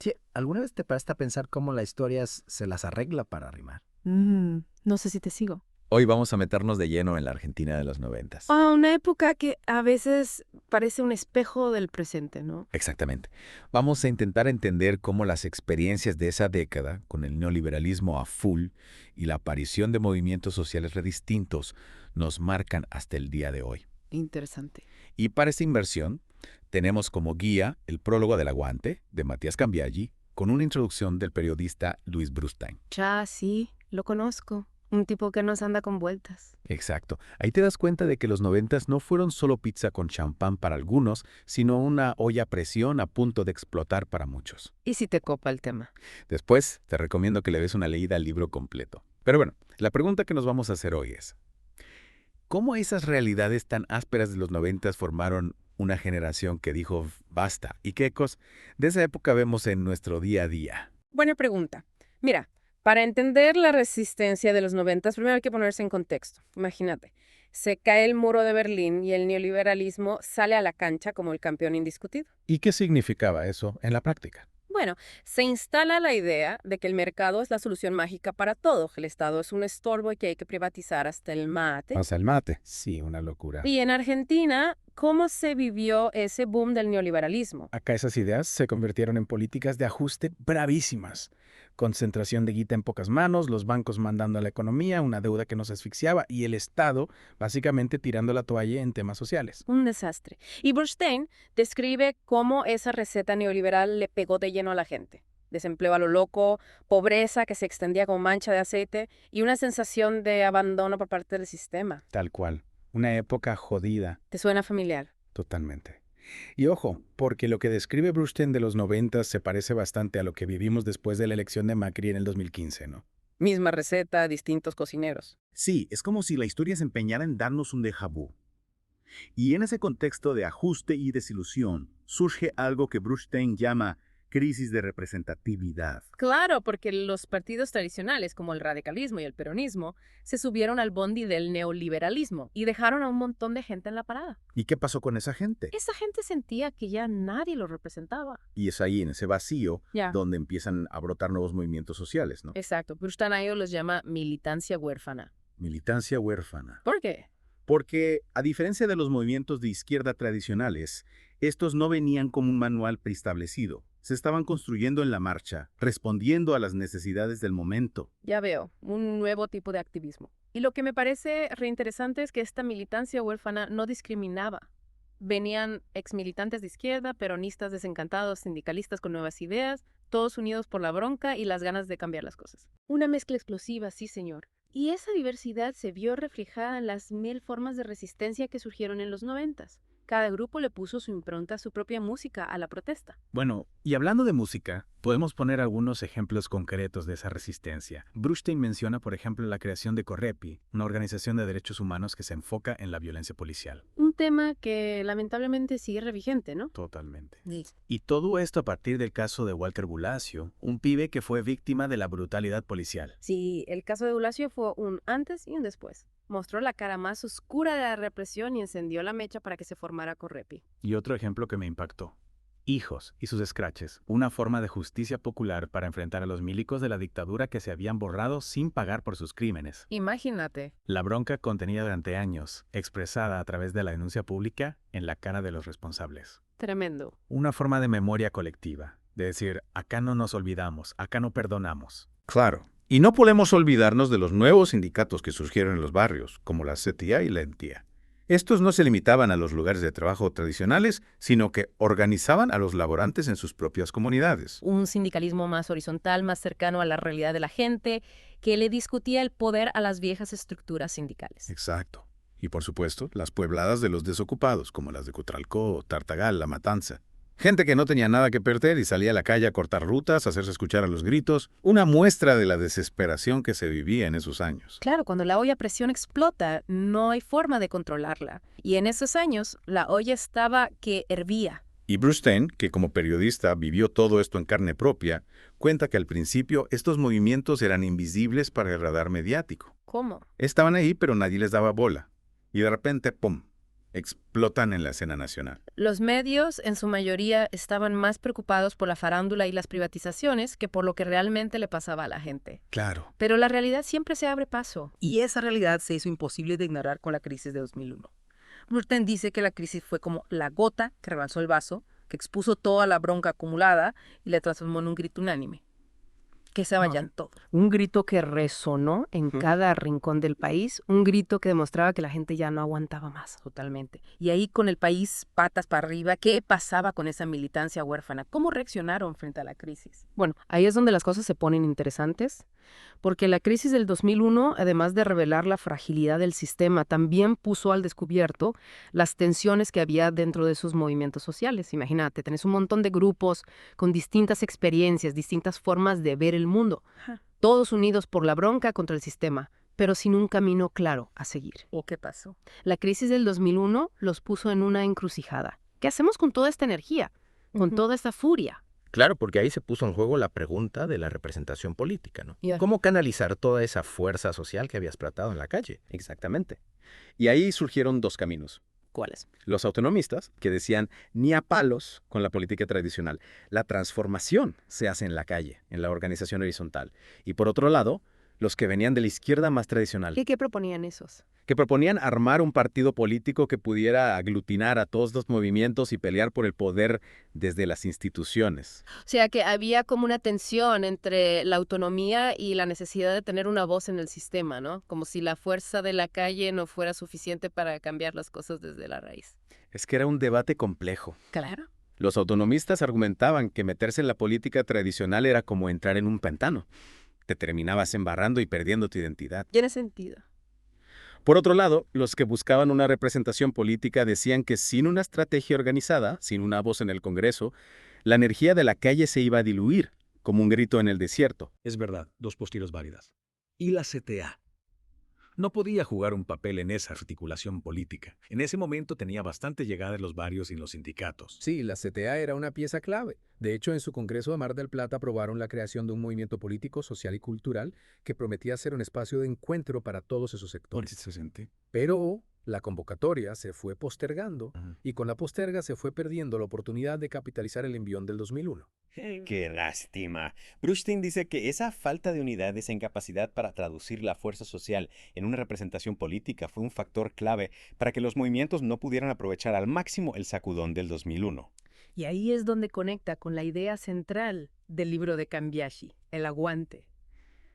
Oye, ¿alguna vez te paraste a pensar cómo la historia se las arregla para rimar? No sé si te sigo. Hoy vamos a meternos de lleno en la Argentina de los 90. Una época que a veces parece un espejo del presente, ¿no? Exactamente. Vamos a intentar entender cómo las experiencias de esa década, con el neoliberalismo a full y la aparición de movimientos sociales distintos, nos marcan hasta el día de hoy. Interesante. Y para esta inversión, tenemos como guía el prólogo del Aguante, de Matías Cambiaghi, con una introducción del periodista Luis Brustein. Ya, sí, lo conozco. Un tipo que nos anda con vueltas. Exacto. Ahí te das cuenta de que los 90 no fueron solo pizza con champán para algunos, sino una olla a presión a punto de explotar para muchos. ¿Y si te copa el tema? Después, te recomiendo que le des una leída al libro completo. Pero bueno, la pregunta que nos vamos a hacer hoy es, ¿cómo esas realidades tan ásperas de los 90 formaron una generación que dijo basta? ¿Y qué ecos de esa época vemos en nuestro día a día? Buena pregunta. Mira, para entender la resistencia de los 90, primero hay que ponerse en contexto. Imagínate, se cae el muro de Berlín y el neoliberalismo sale a la cancha como el campeón indiscutido. ¿Y qué significaba eso en la práctica? Bueno, se instala la idea de que el mercado es la solución mágica para todo, que el Estado es un estorbo y que hay que privatizar hasta el mate. ¿Pasa el mate? Sí, una locura. Y en Argentina, ¿cómo se vivió ese boom del neoliberalismo? Acá esas ideas se convirtieron en políticas de ajuste bravísimas. Concentración de guita en pocas manos, los bancos mandando a la economía, una deuda que nos asfixiaba y el Estado básicamente tirando la toalla en temas sociales. Un desastre. Y Bernstein describe cómo esa receta neoliberal le pegó de lleno a la gente. Desempleo a lo loco, pobreza que se extendía como mancha de aceite y una sensación de abandono por parte del sistema. Tal cual. Una época jodida, ¿Te suena familiar? totalmente. Y ojo, porque lo que describe Brustein de los 90 se parece bastante a lo que vivimos después de la elección de Macri en el 2015, ¿no? Misma receta, distintos cocineros. Sí, es como si la historia se empeñara en darnos un déjà vu. Y en ese contexto de ajuste y desilusión, surge algo que Brustein llama crisis de representatividad. Claro, porque los partidos tradicionales, como el radicalismo y el peronismo, se subieron al bondi del neoliberalismo y dejaron a un montón de gente en la parada. ¿Y qué pasó con esa gente? Esa gente sentía que ya nadie lo representaba. Y es ahí, en ese vacío, Ya. donde empiezan a brotar nuevos movimientos sociales, ¿no? Exacto. Brustein a ellos los llama militancia huérfana. Militancia huérfana. ¿Por qué? Porque, a diferencia de los movimientos de izquierda tradicionales, estos no venían como un manual preestablecido. Se estaban construyendo en la marcha, respondiendo a las necesidades del momento. Ya veo, un nuevo tipo de activismo. Y lo que me parece reinteresante es que esta militancia huérfana no discriminaba. Venían exmilitantes de izquierda, peronistas desencantados, sindicalistas con nuevas ideas, todos unidos por la bronca y las ganas de cambiar las cosas. Una mezcla explosiva, sí señor. Y esa diversidad se vio reflejada en las 1000 formas de resistencia que surgieron en los 90. Cada grupo le puso su impronta a su propia música a la protesta. Bueno, y hablando de música, podemos poner algunos ejemplos concretos de esa resistencia. Brustein menciona, por ejemplo, la creación de Correpi, una organización de derechos humanos que se enfoca en la violencia policial. Un tema que lamentablemente sigue revigente, ¿no? Totalmente. Sí. Y todo esto a partir del caso de Walker Bulacio, un pibe que fue víctima de la brutalidad policial. Sí, el caso de Bulacio fue un antes y un después. Mostró la cara más oscura de la represión y encendió la mecha para que se formara Correpi. Y otro ejemplo que me impactó. Hijos y sus scratches, una forma de justicia popular para enfrentar a los milicos de la dictadura que se habían borrado sin pagar por sus crímenes. Imagínate. La bronca contenida durante años, expresada a través de la denuncia pública en la cara de los responsables. Tremendo. Una forma de memoria colectiva, de decir, acá no nos olvidamos, acá no perdonamos. Claro. Y no podemos olvidarnos de los nuevos sindicatos que surgieron en los barrios, como la CTA y la ENTIA. Estos no se limitaban a los lugares de trabajo tradicionales, sino que organizaban a los laborantes en sus propias comunidades. Un sindicalismo más horizontal, más cercano a la realidad de la gente, que le discutía el poder a las viejas estructuras sindicales. Exacto. Y por supuesto, las puebladas de los desocupados, como las de Cutralcó, Tartagal, La Matanza. Gente que no tenía nada que perder y salía a la calle a cortar rutas, a hacerse escuchar a los gritos, una muestra de la desesperación que se vivía en esos años. Claro, cuando la olla a presión explota, no hay forma de controlarla. Y en esos años, la olla estaba que hervía. Y Brustein, que como periodista vivió todo esto en carne propia, cuenta que al principio estos movimientos eran invisibles para el radar mediático. ¿Cómo? Estaban ahí, pero nadie les daba bola. Y de repente, ¡pum!, explotan en la escena nacional. Los medios, en su mayoría, estaban más preocupados por la farándula y las privatizaciones que por lo que realmente le pasaba a la gente. Claro. Pero la realidad siempre se abre paso. Y esa realidad se hizo imposible de ignorar con la crisis de 2001. Bernstein dice que la crisis fue como la gota que rebalsó el vaso, que expuso toda la bronca acumulada y la transformó en un grito unánime. Que se vayan todos. Un grito que resonó en cada rincón del país, un grito que demostraba que la gente ya no aguantaba más. Totalmente. Y ahí con el país patas para arriba, ¿qué pasaba con esa militancia huérfana? ¿Cómo reaccionaron frente a la crisis? Bueno, ahí es donde las cosas se ponen interesantes, porque la crisis del 2001, además de revelar la fragilidad del sistema, también puso al descubierto las tensiones que había dentro de sus movimientos sociales. Imagínate, tenés un montón de grupos con distintas experiencias, distintas formas de ver el mundo, todos unidos por la bronca contra el sistema, pero sin un camino claro a seguir. ¿O qué pasó? La crisis del 2001 los puso en una encrucijada. ¿Qué hacemos con toda esta energía, con toda esta furia? Claro, porque ahí se puso en juego la pregunta de la representación política, ¿no? Ya. ¿Cómo canalizar toda esa fuerza social que había explotado en la calle? Exactamente. Y ahí surgieron dos caminos. ¿Cuáles? Los autonomistas, que decían ni a palos con la política tradicional. La transformación se hace en la calle, en la organización horizontal. Y por otro lado, los que venían de la izquierda más tradicional, ¿Qué proponían esos? que proponían armar un partido político que pudiera aglutinar a todos los movimientos y pelear por el poder desde las instituciones. O sea que había como una tensión entre la autonomía y la necesidad de tener una voz en el sistema, ¿no? Como si la fuerza de la calle no fuera suficiente para cambiar las cosas desde la raíz. Es que era un debate complejo. Claro. Los autonomistas argumentaban que meterse en la política tradicional era como entrar en un pantano. Te terminabas embarrando y perdiendo tu identidad. Tiene sentido. Por otro lado, los que buscaban una representación política decían que sin una estrategia organizada, sin una voz en el Congreso, la energía de la calle se iba a diluir, como un grito en el desierto. Es verdad, dos posturas válidas. ¿Y la CTA? No podía jugar un papel en esa articulación política. En ese momento tenía bastante llegada en los barrios y en los sindicatos. Sí, la CTA era una pieza clave. De hecho, en su Congreso de Mar del Plata aprobaron la creación de un movimiento político, social y cultural que prometía ser un espacio de encuentro para todos esos sectores. Pero la convocatoria se fue postergando y con la posterga se fue perdiendo la oportunidad de capitalizar el envión del 2001. ¡Qué lástima! Bernstein dice que esa falta de unidad, esa incapacidad para traducir la fuerza social en una representación política fue un factor clave para que los movimientos no pudieran aprovechar al máximo el sacudón del 2001. Y ahí es donde conecta con la idea central del libro de Cambiashi, el aguante.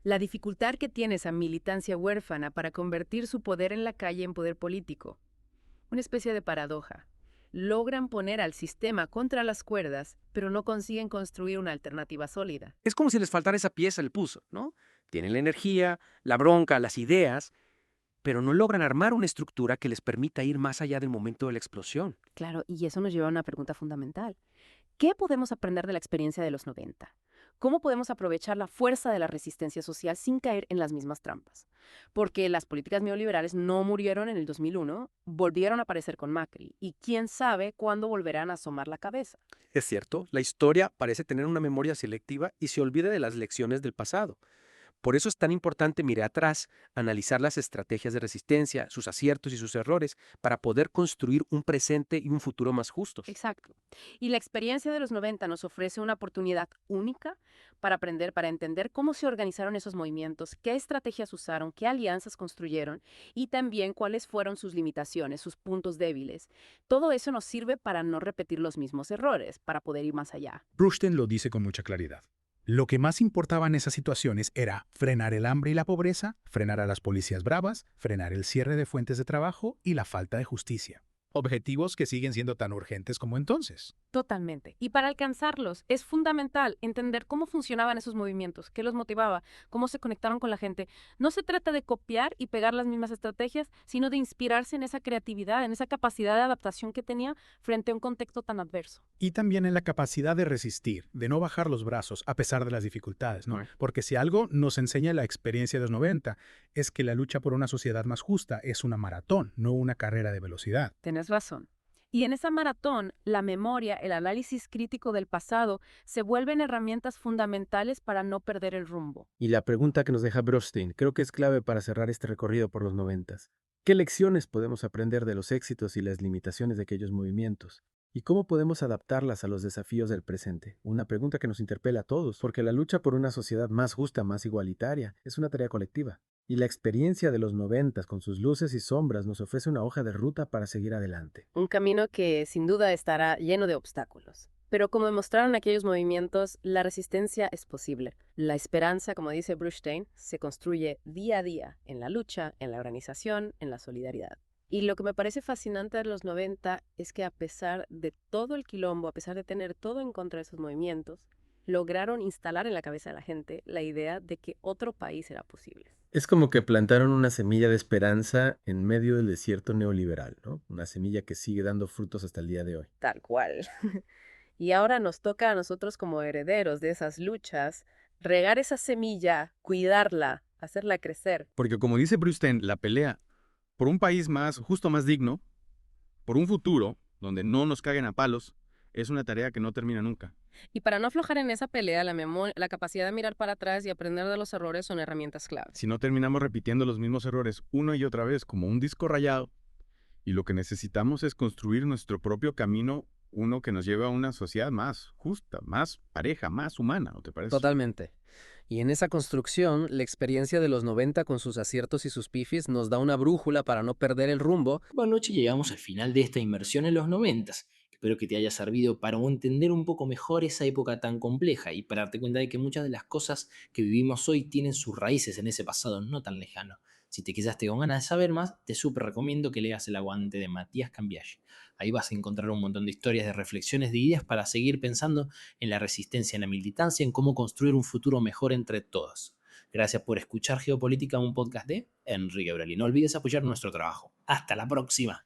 La dificultad que tiene esa militancia huérfana para convertir su poder en la calle en poder político. Una especie de paradoja. Logran poner al sistema contra las cuerdas, pero no consiguen construir una alternativa sólida. Es como si les faltara esa pieza del puzzle, ¿no? Tienen la energía, la bronca, las ideas, pero no logran armar una estructura que les permita ir más allá del momento de la explosión. Claro, y eso nos lleva a una pregunta fundamental. ¿Qué podemos aprender de la experiencia de los 90? ¿Cómo podemos aprovechar la fuerza de la resistencia social sin caer en las mismas trampas? Porque las políticas neoliberales no murieron en el 2001, volvieron a aparecer con Macri, y quién sabe cuándo volverán a asomar la cabeza. Es cierto, la historia parece tener una memoria selectiva y se olvida de las lecciones del pasado. Por eso es tan importante mirar atrás, analizar las estrategias de resistencia, sus aciertos y sus errores, para poder construir un presente y un futuro más justos. Exacto. Y la experiencia de los 90 nos ofrece una oportunidad única para aprender, para entender cómo se organizaron esos movimientos, qué estrategias usaron, qué alianzas construyeron y también cuáles fueron sus limitaciones, sus puntos débiles. Todo eso nos sirve para no repetir los mismos errores, para poder ir más allá. Bernstein lo dice con mucha claridad. Lo que más importaba en esas situaciones era frenar el hambre y la pobreza, frenar a las policías bravas, frenar el cierre de fuentes de trabajo y la falta de justicia. Objetivos que siguen siendo tan urgentes como entonces. Totalmente. Y para alcanzarlos es fundamental entender cómo funcionaban esos movimientos, qué los motivaba, cómo se conectaron con la gente. No se trata de copiar y pegar las mismas estrategias, sino de inspirarse en esa creatividad, en esa capacidad de adaptación que tenía frente a un contexto tan adverso. Y también en la capacidad de resistir, de no bajar los brazos a pesar de las dificultades, ¿no? Porque si algo nos enseña la experiencia de los 90 es que la lucha por una sociedad más justa es una maratón, no una carrera de velocidad. Tienes razón. Y en esa maratón, la memoria, el análisis crítico del pasado se vuelven herramientas fundamentales para no perder el rumbo. Y la pregunta que nos deja Bernstein creo que es clave para cerrar este recorrido por los 90. ¿Qué lecciones podemos aprender de los éxitos y las limitaciones de aquellos movimientos? ¿Y cómo podemos adaptarlas a los desafíos del presente? Una pregunta que nos interpela a todos, porque la lucha por una sociedad más justa, más igualitaria, es una tarea colectiva. Y la experiencia de los 90 con sus luces y sombras nos ofrece una hoja de ruta para seguir adelante. Un camino que sin duda estará lleno de obstáculos. Pero como demostraron aquellos movimientos, la resistencia es posible. La esperanza, como dice Brustein, se construye día a día en la lucha, en la organización, en la solidaridad. Y lo que me parece fascinante de los 90 es que a pesar de todo el quilombo, a pesar de tener todo en contra de esos movimientos, lograron instalar en la cabeza de la gente la idea de que otro país era posible. Es como que plantaron una semilla de esperanza en medio del desierto neoliberal, ¿no? Una semilla que sigue dando frutos hasta el día de hoy. Tal cual. Y ahora nos toca a nosotros como herederos de esas luchas regar esa semilla, cuidarla, hacerla crecer. Porque como dice Brustein, la pelea por un país más justo, más digno, por un futuro donde no nos caguen a palos, es una tarea que no termina nunca. Y para no aflojar en esa pelea, la capacidad de mirar para atrás y aprender de los errores son herramientas clave. Si no terminamos repitiendo los mismos errores una y otra vez como un disco rayado, y lo que necesitamos es construir nuestro propio camino, uno que nos lleve a una sociedad más justa, más pareja, más humana, ¿no te parece? Totalmente. Y en esa construcción, la experiencia de los 90 con sus aciertos y sus pifis nos da una brújula para no perder el rumbo. Buenas noches, llegamos al final de esta inmersión en los 90. Espero que te haya servido para entender un poco mejor esa época tan compleja y para darte cuenta de que muchas de las cosas que vivimos hoy tienen sus raíces en ese pasado no tan lejano. Si te quedaste con ganas de saber más, te súper recomiendo que leas El Aguante de Matías Cambiashi. Ahí vas a encontrar un montón de historias, de reflexiones, de ideas para seguir pensando en la resistencia, en la militancia, en cómo construir un futuro mejor entre todos. Gracias por escuchar Geopolítica, un podcast de Enrique Brali. No olvides apoyar nuestro trabajo. ¡Hasta la próxima!